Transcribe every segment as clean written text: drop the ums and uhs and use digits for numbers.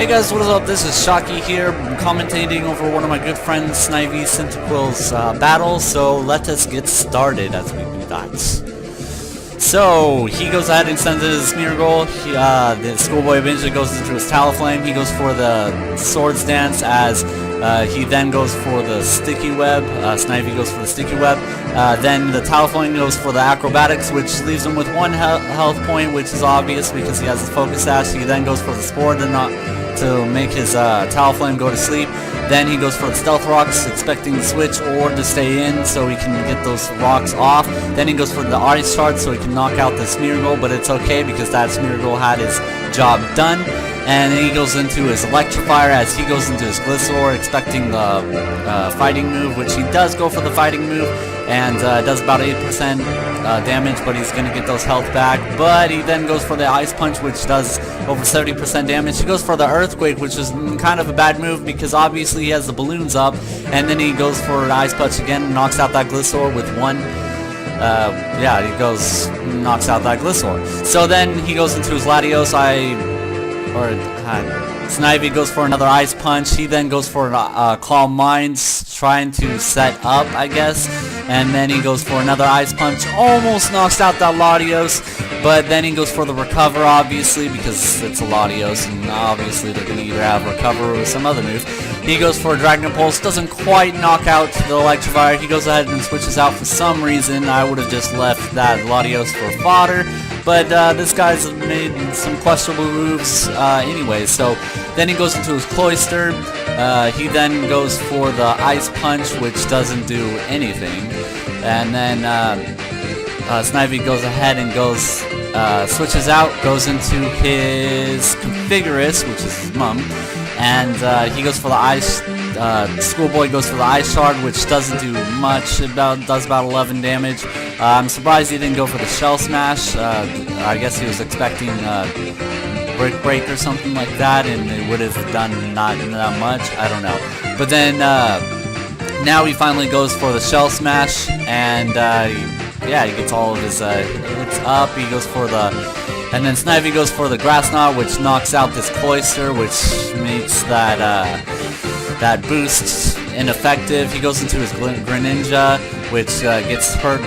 Hey guys, what is up? This is Shocky here, commentating over one of my good friends, Snivy Centiquil's battle, so let us get started as we do that. So, he goes ahead and sends in his Smear Goal. The Schoolboy eventually goes into his Talaflame. He goes for the Swords Dance as he then goes for the Sticky Web. Snivy goes for the Sticky Web. Then the Talaflame goes for the Acrobatics, which leaves him with one health point, which is obvious because he has his Focus Sash. He then goes for the Spore to make his Talaflame go to sleep. Then he goes for the Stealth Rocks, expecting to switch or to stay in so he can get those rocks off. Then he goes for the Ice Shard so he can knock out the Smear Goal, but it's okay because that Smear Goal had his job done. And then he goes into his Electrifier as he goes into his Gliscor, expecting the fighting move, which he does go for the fighting move, and does about 8% damage, but he's going to get those health back. But he then goes for the Ice Punch, which does over 70% damage. He goes for the Earthquake, which is kind of a bad move because obviously he has the balloons up, and then he goes for the Ice Punch again and knocks out that Gliscor with one. Knocks out that Gliscor. So then he goes into his Latios. Snivy goes for another Ice Punch. He then goes for Calm Minds, trying to set up, I guess. And then he goes for another Ice Punch. Almost knocks out that Latios. But then he goes for the Recover, obviously, because it's a Latios, and obviously they're going to either have Recover or some other move. He goes for a Dragon Pulse. Doesn't quite knock out the Electrifier. He goes ahead and switches out for some reason. I would have just left that Latios for fodder. But this guy's made some questionable moves anyway. So then he goes into his Cloister. He then goes for the Ice Punch, which doesn't do anything. And then Snivy goes ahead and switches out, goes into his Configurus, which is his mum. And he goes for the Ice. Schoolboy goes for the Ice Shard, which doesn't do much. Does about 11 damage. I'm surprised he didn't go for the Shell Smash. I guess he was expecting Brick Break or something like that, and it would have done not that much. I don't know. But then now he finally goes for the Shell Smash, and he gets all of his hits up. He goes for and then Snivy goes for the Grass Knot, which knocks out this Cloister, which makes that boost ineffective. He goes into his Greninja, which gets hurt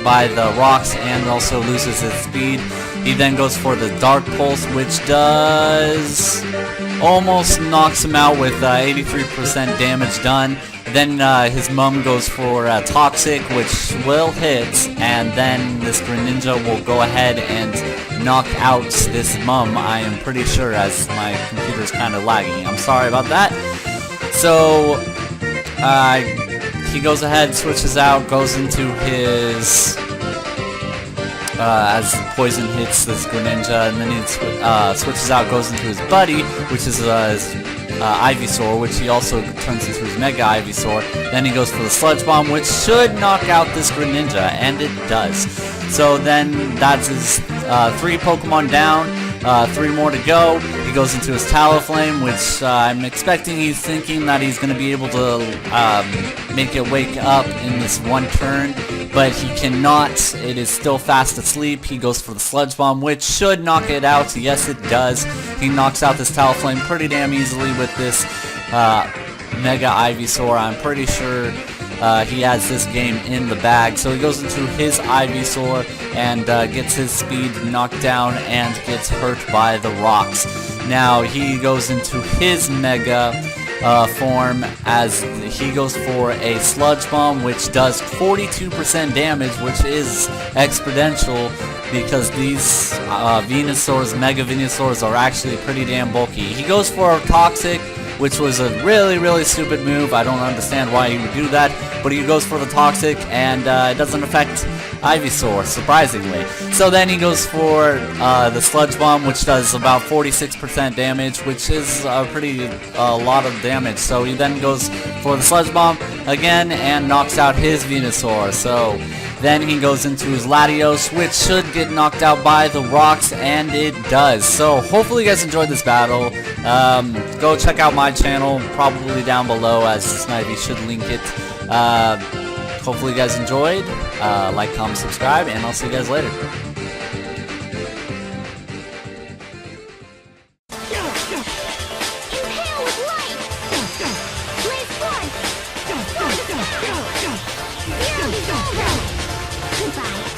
by the rocks and also loses his speed. He then goes for the Dark Pulse, which does almost knocks him out with 83% damage done. Then his mum goes for Toxic, which will hit, and then this Greninja will go ahead and knock out this mum, I am pretty sure, as my computer's kind of lagging. I'm sorry about that. So he goes ahead, switches out, goes into his as Poison hits this Greninja, and then he switches out, goes into his buddy, which is his Ivysaur, which he also turns into his Mega Ivysaur. Then he goes for the Sludge Bomb, which should knock out this Greninja, and it does. So then that's his 3 Pokemon down, 3 more to go. He goes into his Talaflame, which I'm expecting he's thinking that he's going to be able to make it wake up in this one turn, but he cannot. It is still fast asleep. He goes for the Sludge Bomb, which should knock it out. Yes, it does. He knocks out this Talaflame pretty damn easily with this Mega Ivysaur. I'm pretty sure he has this game in the bag. So he goes into his Ivysaur and gets his speed knocked down and gets hurt by the rocks. Now he goes into his Mega form as he goes for a Sludge Bomb, which does 42% damage, which is exponential because these Venusaurs, Mega Venusaurs, are actually pretty damn bulky. He goes for a Toxic, which was a really, really stupid move. I don't understand why he would do that, but he goes for the Toxic, and it doesn't affect Ivysaur, surprisingly. So then he goes for the Sludge Bomb, which does about 46% damage, which is a lot of damage. So he then goes for the Sludge Bomb again and knocks out his Venusaur. So then he goes into his Latios, which should get knocked out by the rocks, and it does. So hopefully you guys enjoyed this battle. Go check out my channel, probably down below, as Snivy should link it. Hopefully you guys enjoyed. Like, comment, subscribe, and I'll see you guys later. Goodbye.